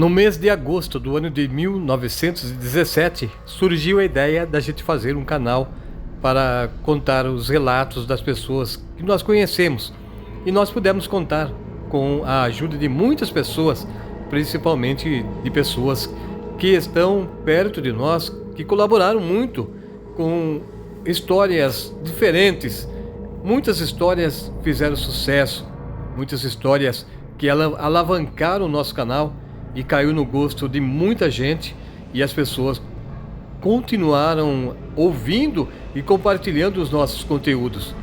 No mês de agosto do ano de 1917, surgiu a ideia da gente fazer um canal para contar os relatos das pessoas que nós conhecemos. E nós pudemos contar com a ajuda de muitas pessoas, principalmente de pessoas que estão perto de nós, que colaboraram muito com histórias diferentes. Muitas histórias fizeram sucesso, muitas histórias que alavancaram o nosso canal e caiu no gosto de muita gente, e as pessoas continuaram ouvindo e compartilhando os nossos conteúdos.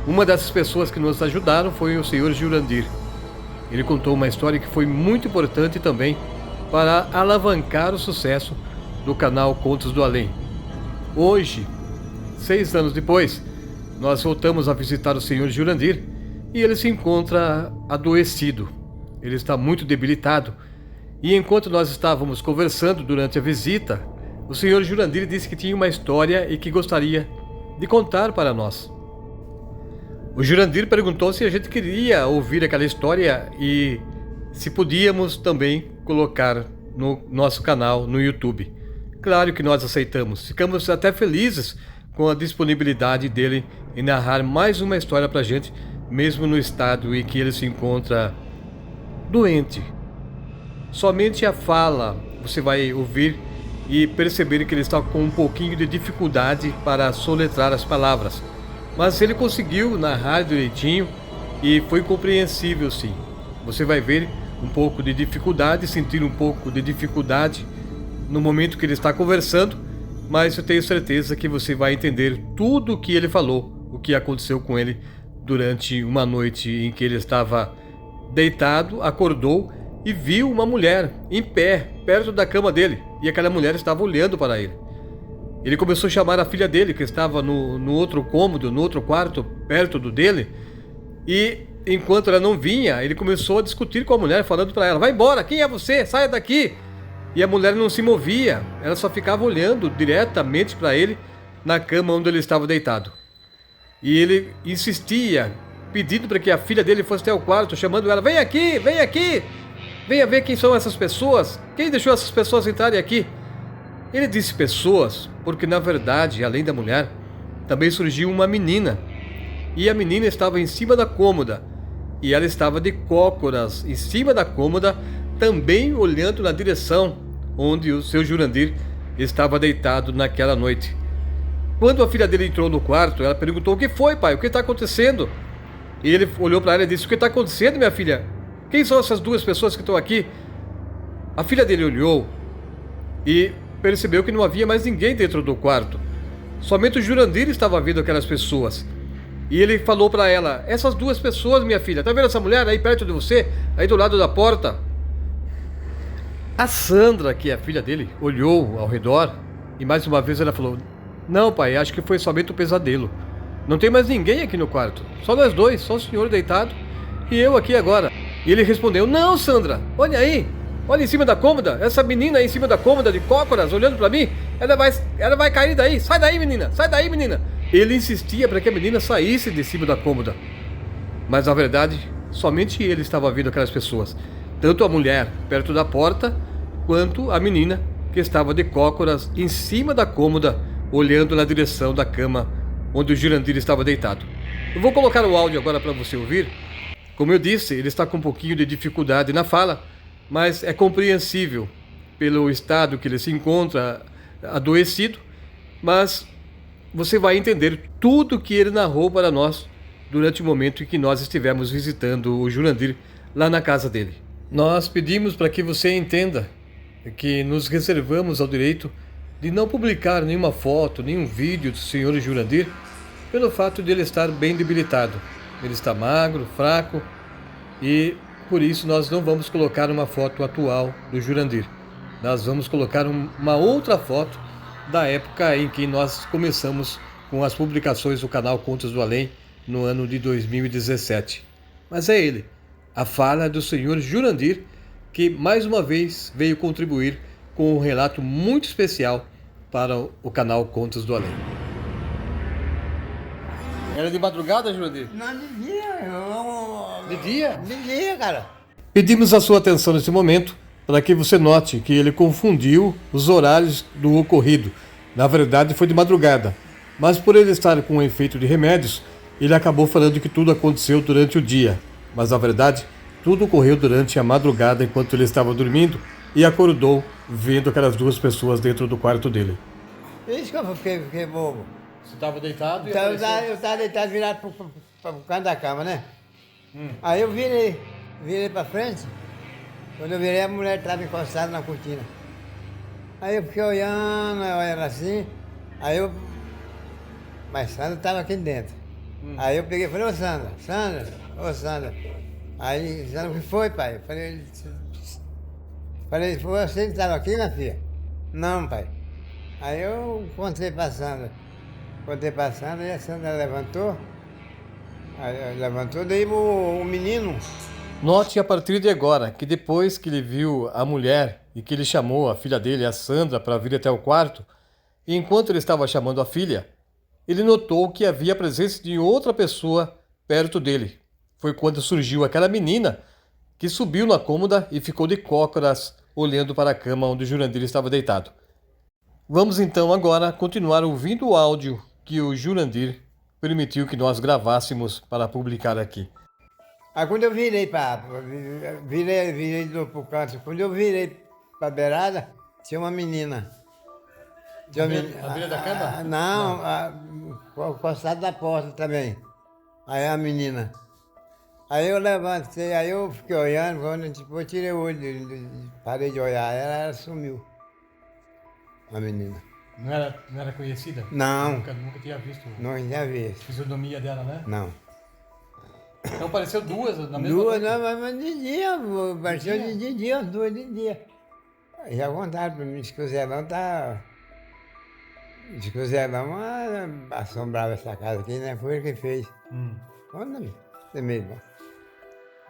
Uma dessas pessoas que nos ajudaram foi o senhor Jurandir. Ele contou uma história que foi muito importante também para alavancar o sucesso do canal Contos do Além. Hoje, 6 anos depois, nós voltamos a visitar o senhor Jurandir e ele se encontra adoecido. Ele está muito debilitado. E enquanto nós estávamos conversando durante a visita, o senhor Jurandir disse que tinha uma história e que gostaria de contar para nós. O Jurandir perguntou se a gente queria ouvir aquela história e se podíamos também colocar no nosso canal no YouTube. Claro que nós aceitamos. Ficamos até felizes com a disponibilidade dele em narrar mais uma história para a gente, mesmo no estado em que ele se encontra doente. Somente a fala você vai ouvir e perceber que ele está com um pouquinho de dificuldade para soletrar as palavras. Mas ele conseguiu narrar direitinho e foi compreensível, sim. Você vai ver um pouco de dificuldade, sentir um pouco de dificuldade no momento que ele está conversando, mas eu tenho certeza que você vai entender tudo o que ele falou, o que aconteceu com ele durante uma noite em que ele estava deitado, acordou e viu uma mulher em pé, perto da cama dele, e aquela mulher estava olhando para ele. Ele começou a chamar a filha dele, que estava no outro cômodo, no outro quarto, perto do dele, e enquanto ela não vinha, ele começou a discutir com a mulher, falando para ela: vai embora, quem é você? Saia daqui! E a mulher não se movia, ela só ficava olhando diretamente para ele na cama onde ele estava deitado. E ele insistia, pedindo para que a filha dele fosse até o quarto, chamando ela: vem aqui, vem aqui! Venha ver quem são essas pessoas. Quem deixou essas pessoas entrarem aqui? Ele disse pessoas porque, na verdade, além da mulher, também surgiu uma menina. E a menina estava em cima da cômoda. E ela estava de cócoras em cima da cômoda, também olhando na direção onde o seu Jurandir estava deitado naquela noite. Quando a filha dele entrou no quarto, ela perguntou: o que foi, pai? O que está acontecendo? E ele olhou para ela e disse: o que está acontecendo, minha filha? Quem são essas duas pessoas que estão aqui? A filha dele olhou e percebeu que não havia mais ninguém dentro do quarto. Somente o Jurandir estava vendo aquelas pessoas. E ele falou para ela: essas duas pessoas, minha filha, tá vendo essa mulher aí perto de você, aí do lado da porta? A Sandra, que é a filha dele, olhou ao redor e mais uma vez ela falou: não, pai, acho que foi somente um pesadelo. Não tem mais ninguém aqui no quarto, só nós dois, só o senhor deitado e eu aqui agora. E ele respondeu: não, Sandra, olha aí, olha em cima da cômoda, essa menina aí em cima da cômoda de cócoras olhando para mim, ela vai cair daí, sai daí menina, sai daí menina. Ele insistia para que a menina saísse de cima da cômoda, mas na verdade somente ele estava vendo aquelas pessoas, tanto a mulher perto da porta, quanto a menina que estava de cócoras em cima da cômoda, olhando na direção da cama onde o Jurandir estava deitado. Eu vou colocar o áudio agora para você ouvir. Como eu disse, ele está com um pouquinho de dificuldade na fala, mas é compreensível pelo estado que ele se encontra, adoecido, mas você vai entender tudo o que ele narrou para nós durante o momento em que nós estivemos visitando o Jurandir lá na casa dele. Nós pedimos para que você entenda que nos reservamos ao direito de não publicar nenhuma foto, nenhum vídeo do senhor Jurandir, pelo fato de ele estar bem debilitado. Ele está magro, fraco, e por isso nós não vamos colocar uma foto atual do Jurandir. Nós vamos colocar uma outra foto da época em que nós começamos com as publicações do canal Contos do Além no ano de 2017. Mas é ele, a fala do senhor Jurandir, que mais uma vez veio contribuir com um relato muito especial para o canal Contos do Além. Era de madrugada, Jurandir? Não, de dia. De dia? De dia, cara. Pedimos a sua atenção nesse momento para que você note que ele confundiu os horários do ocorrido. Na verdade, foi de madrugada. Mas por ele estar com o efeito de remédios, ele acabou falando que tudo aconteceu durante o dia. Mas na verdade, tudo ocorreu durante a madrugada enquanto ele estava dormindo e acordou vendo aquelas duas pessoas dentro do quarto dele. Isso que eu fiquei bobo. Você estava deitado e Então, eu tava deitado virado pro canto da cama, né? Aí eu virei pra frente. Quando eu virei, a mulher estava encostada na cortina. Aí eu fiquei olhando assim. Mas Sandra estava aqui dentro. Aí eu peguei e falei, ô Sandra. Aí, Sandra, o que foi, pai? Eu falei, foi você que estava aqui, minha filha? Não, pai. Aí eu contei pra Sandra e a Sandra levantou. Aí levantou, daí o menino. Note a partir de agora que depois que ele viu a mulher e que ele chamou a filha dele, a Sandra, para vir até o quarto, e enquanto ele estava chamando a filha, ele notou que havia a presença de outra pessoa perto dele. Foi quando surgiu aquela menina que subiu na cômoda e ficou de cócoras olhando para a cama onde o Jurandir estava deitado. Vamos então agora continuar ouvindo o áudio que o Jurandir permitiu que nós gravássemos para publicar aqui. Aí quando eu virei pro canto, quando eu virei pra beirada, tinha uma menina. Na beira da cama? Não, encostado da porta também. Aí a menina. Aí eu levantei, aí eu fiquei olhando, quando tipo, eu tirei o olho, parei de olhar, ela sumiu. A menina. Não era conhecida? Não. Nunca tinha visto Não tinha visto. a fisionomia dela, né? Não. Então apareceu duas na mesma Duas, noite? não, mas de dia, apareceu de dia, duas de dia. Já contaram pra mim, diz que o Zelão tá... Diz que o Zelão assombrava essa casa aqui, né? Foi ele que fez. Conta, você mesmo.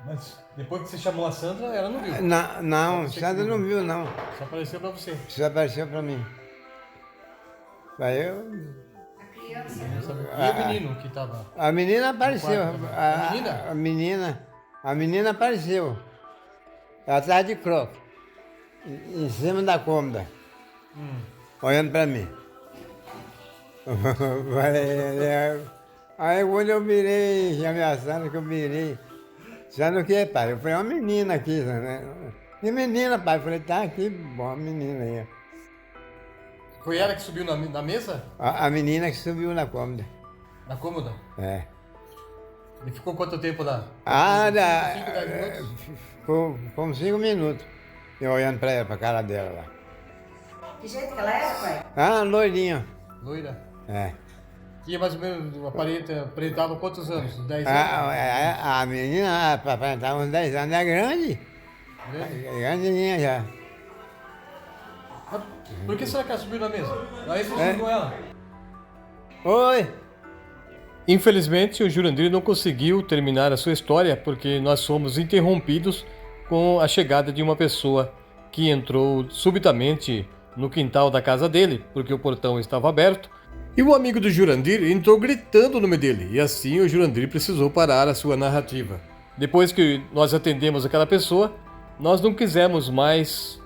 Mas depois que você chamou a Sandra, ela não viu? Não, Sandra não viu, não. Só apareceu pra você. Só apareceu pra mim. Aí eu... E o menino que estava? A menina apareceu. A menina? A menina apareceu. Ela estava de croque. Em cima da cômoda. Olhando pra mim. Aí quando eu virei, ameaçando que eu virei. Sabe o que, pai? Eu falei, uma menina aqui, né? Que menina, pai? Eu falei, tá aqui, bom, a menina aí. Foi ela que subiu na mesa? A menina que subiu na cômoda. Na cômoda? É. E ficou quanto tempo lá? 5, 10 minutos? Ficou uns 5 minutos. Eu olhando pra ela, pra cara dela lá. Que jeito que ela era, pai? Loirinha. Loira? É. E mais ou menos aparentava quantos anos? 10 anos? A menina aparentava uns 10 anos, é grande. Grande? É grandinha já. Mas por que será que ela subiu na mesa? Aí você subiu com ela. Oi! Infelizmente, o Jurandir não conseguiu terminar a sua história porque nós fomos interrompidos com a chegada de uma pessoa que entrou subitamente no quintal da casa dele, porque o portão estava aberto, e o amigo do Jurandir entrou gritando o nome dele, e assim o Jurandir precisou parar a sua narrativa. Depois que nós atendemos aquela pessoa, nós não quisemos mais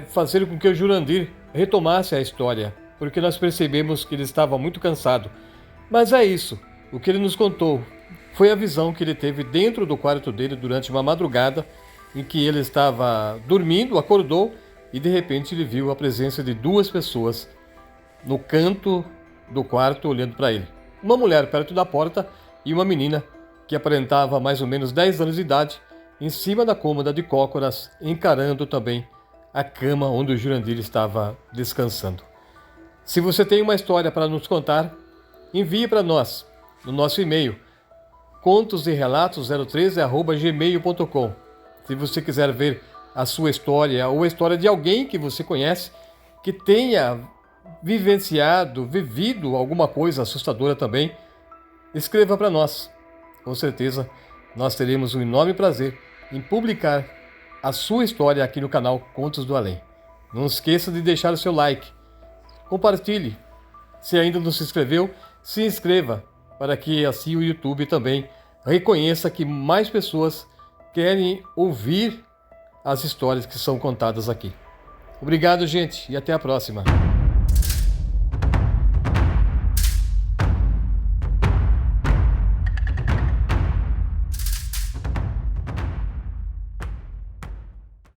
fazer com que o Jurandir retomasse a história, porque nós percebemos que ele estava muito cansado. Mas é isso, o que ele nos contou foi a visão que ele teve dentro do quarto dele durante uma madrugada, em que ele estava dormindo, acordou e de repente ele viu a presença de duas pessoas no canto do quarto olhando para ele. Uma mulher perto da porta e uma menina que aparentava mais ou menos 10 anos de idade em cima da cômoda de cócoras, encarando também a cama onde o Jurandir estava descansando. Se você tem uma história para nos contar, envie para nós no nosso e-mail contosderelatos013@gmail.com. Se você quiser ver a sua história ou a história de alguém que você conhece que tenha vivido alguma coisa assustadora também, escreva para nós. Com certeza nós teremos um enorme prazer em publicar a sua história aqui no canal Contos do Além. Não esqueça de deixar o seu like, compartilhe. Se ainda não se inscreveu, se inscreva para que assim o YouTube também reconheça que mais pessoas querem ouvir as histórias que são contadas aqui. Obrigado, gente, e até a próxima.